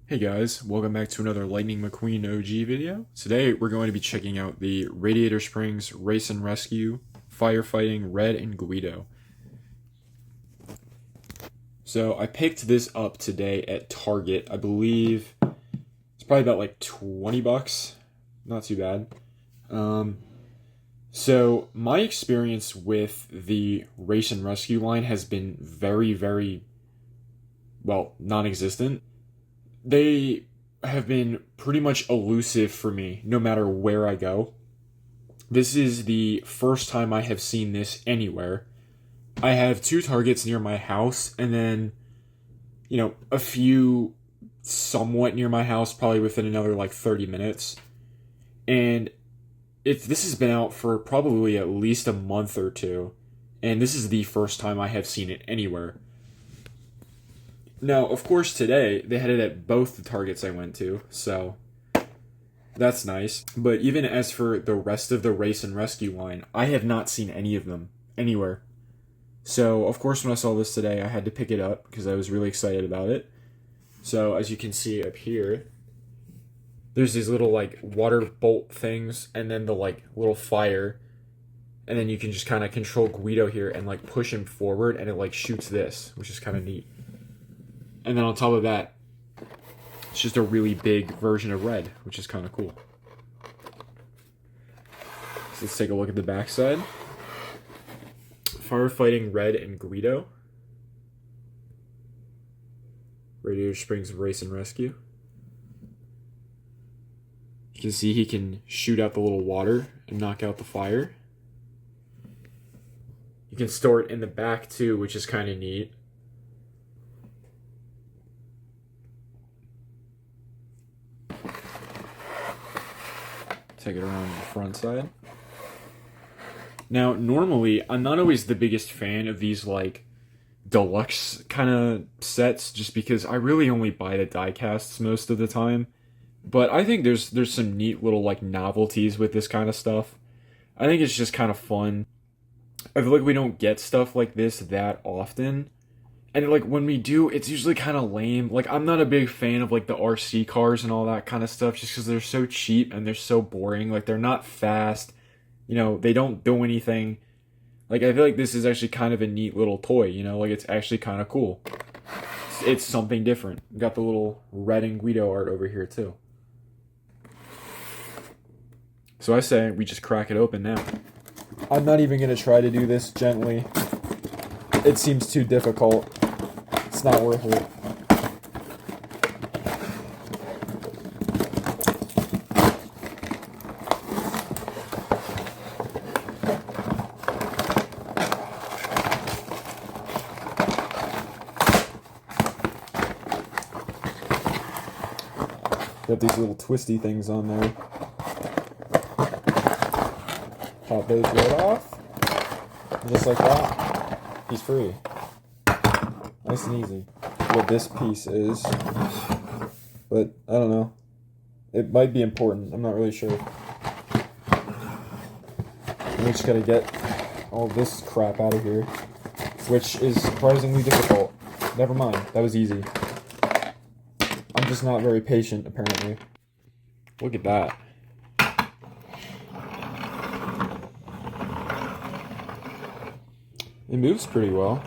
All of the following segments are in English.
Hey guys, welcome back to another Lightning McQueen OG video. Today we're going to be checking out the Radiator Springs Race and Rescue Firefighting Red and Guido. So I picked this up today at Target. I believe it's probably about like 20 bucks. Not too bad. So my experience with the Race and Rescue line has been very, well, non-existent. They have been pretty much elusive for me no matter where I go. This is the first time I have seen this anywhere. I have two Targets near my house and then, a few somewhat near my house, probably within another like 30 minutes. And this has been out for probably at least a month or two. And this is the first time I have seen it anywhere. Now, of course, today they had it at both the Targets I went to, so that's nice. But even as for the rest of the Race and Rescue line, I have not seen any of them anywhere. So, of course, when I saw this today, I had to pick it up because I was really excited about it. So, as you can see up here, there's these little, water bolt things, and then the, little fire. And then you can just kind of control Guido here and, push him forward, and it, shoots this, which is kind of neat. And then on top of that, it's just a really big version of red, which is kind of cool. So let's take a look at the backside. Firefighting Red and Guido. Radiator Springs Race and Rescue. You can see he can shoot out the little water and knock out the fire. You can store it in the back too, which is kind of neat. Take it around the front side. Now, normally, I'm not always the biggest fan of these, deluxe kind of sets, just because I really only buy the die casts most of the time. But I think there's some neat little, novelties with this kind of stuff. I think it's just kind of fun. I feel like we don't get stuff like this that often. And, when we do, it's usually kind of lame. I'm not a big fan of, the RC cars and all that kind of stuff just because they're so cheap and they're so boring. They're not fast. They don't do anything. I feel like this is actually kind of a neat little toy, it's actually kind of cool. It's something different. We got the little Red and Guido art over here, too. So I say we just crack it open now. I'm not even going to try to do this gently. It seems too difficult. It's not worth it. Got these little twisty things on there. Pop those right off. And just like that, he's free. Nice and easy. What this piece is, but I don't know. It might be important. I'm not really sure. We just gotta get all this crap out of here, which is surprisingly difficult. Never mind. That was easy. I'm just not very patient, apparently. Look at that. It moves pretty well.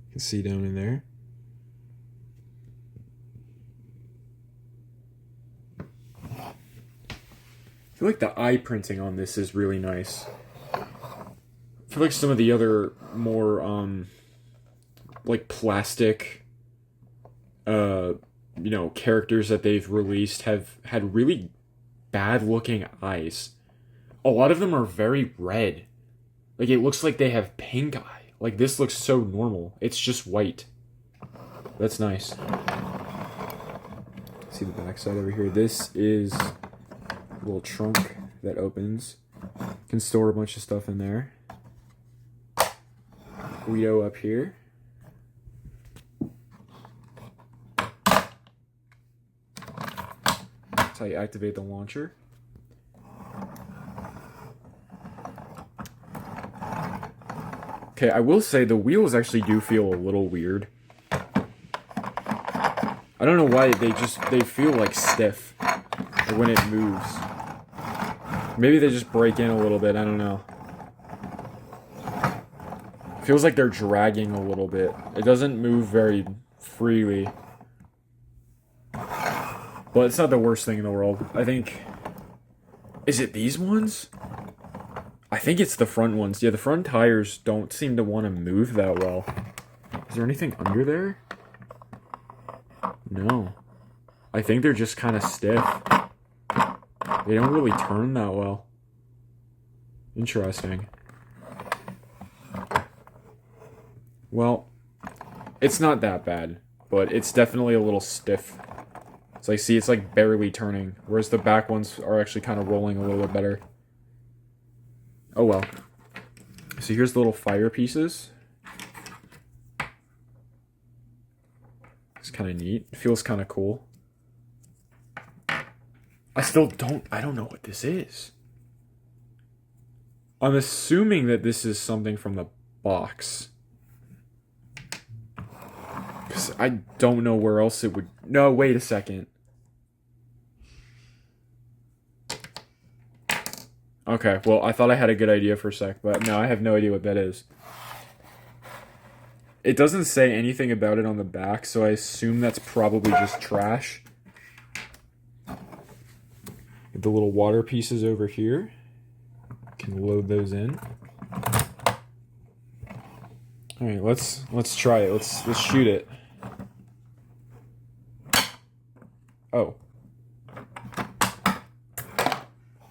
You can see down in there. I feel like the eye printing on this is really nice. I feel like some of the other more, plastic, characters that they've released have had really bad-looking eyes. A lot of them are very red. It looks like they have pink eye. This looks so normal. It's just white. That's nice. See the backside over here? This is a little trunk that opens. Can store a bunch of stuff in there. Guido up here. That's how you activate the launcher. Okay, I will say the wheels actually do feel a little weird. I don't know why they feel like stiff when it moves. Maybe they just break in a little bit, I don't know. Feels like they're dragging a little bit. It doesn't move very freely. But it's not the worst thing in the world. I think... Is it these ones? I think it's the front ones. Yeah, the front tires don't seem to want to move that well. Is there anything under there? No. I think they're just kind of stiff. They don't really turn that well. Interesting. Well, it's not that bad, but it's definitely a little stiff. It's like, see, it's like barely turning, whereas the back ones are actually kind of rolling a little bit better. Oh well. So here's the little fire pieces. It's kind of neat. It feels kind of cool. I don't know what this is. I'm assuming that this is something from the box. Because I don't know where else it would... No, wait a second. Okay, well, I thought I had a good idea for a sec, but no, I have no idea what that is. It doesn't say anything about it on the back, so I assume that's probably just trash. The little water pieces over here. Can load those in. All right, let's try it. Let's shoot it. Oh.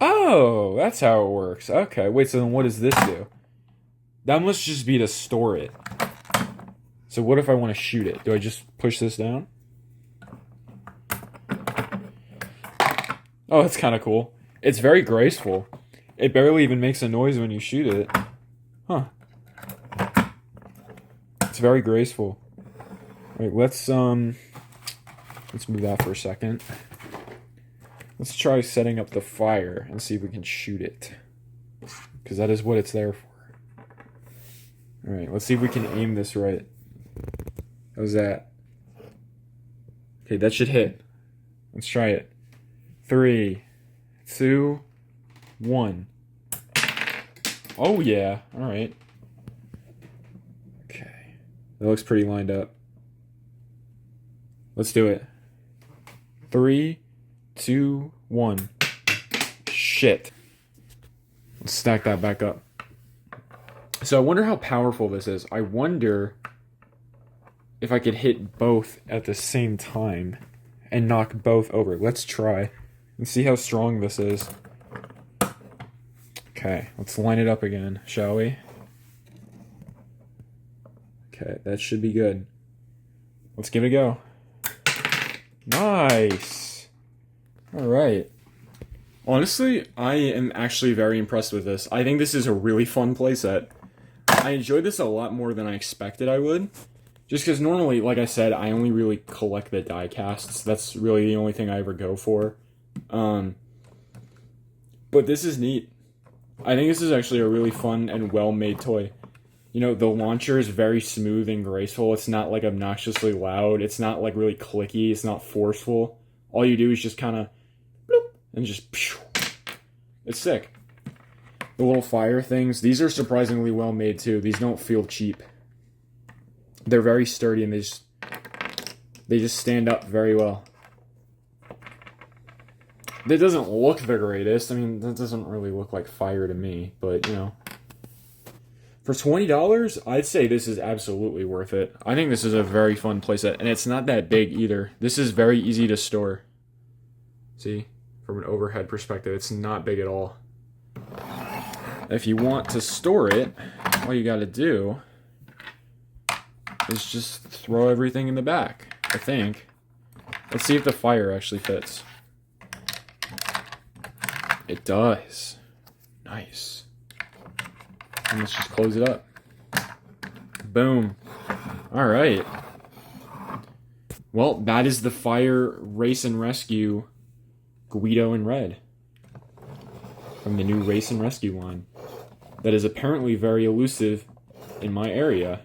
Oh, that's how it works. Okay, wait, so then what does this do? That must just be to store it. So what if I want to shoot it? Do I just push this down? Oh, that's kind of cool. It's very graceful. It barely even makes a noise when you shoot it. Huh. It's very graceful. All right, let's move that for a second. Let's try setting up the fire and see if we can shoot it. Because that is what it's there for. Alright, let's see if we can aim this right. How's that? Okay, that should hit. Let's try it. 3, 2, 1. Oh yeah, alright. Okay. That looks pretty lined up. Let's do it. 3, 2, 1. Shit. Let's stack that back up. So I wonder how powerful this is. I wonder if I could hit both at the same time and knock both over. Let's try and see how strong this is. Okay, let's line it up again, shall we? Okay, that should be good. Let's give it a go. Nice! Alright. Honestly, I am actually very impressed with this. I think this is a really fun playset. I enjoyed this a lot more than I expected I would. Just because normally, like I said, I only really collect the die casts. That's really the only thing I ever go for. But this is neat. I think this is actually a really fun and well-made toy. You know, the launcher is very smooth and graceful. It's not like obnoxiously loud. It's not like really clicky. It's not forceful. All you do is just kind of bloop, and just pew. It's sick. The little fire things, these are surprisingly well made too. These don't feel cheap. They're very sturdy and they just stand up very well. It doesn't look the greatest. I mean, that doesn't really look like fire to me, but you know. For $20, I'd say this is absolutely worth it. I think this is a very fun playset, and it's not that big either. This is very easy to store. See? From an overhead perspective, it's not big at all. If you want to store it, all you gotta do is just throw everything in the back, I think. Let's see if the fire actually fits. It does. Nice. And let's just close it up. Boom. Alright. Well, that is the Fire Race and Rescue Guido in red. From the new Race and Rescue line. That is apparently very elusive in my area.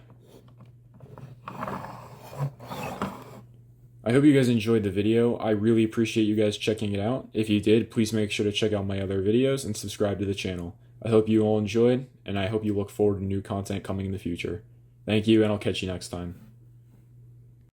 I hope you guys enjoyed the video. I really appreciate you guys checking it out. If you did, please make sure to check out my other videos and subscribe to the channel. I hope you all enjoyed, and I hope you look forward to new content coming in the future. Thank you, and I'll catch you next time.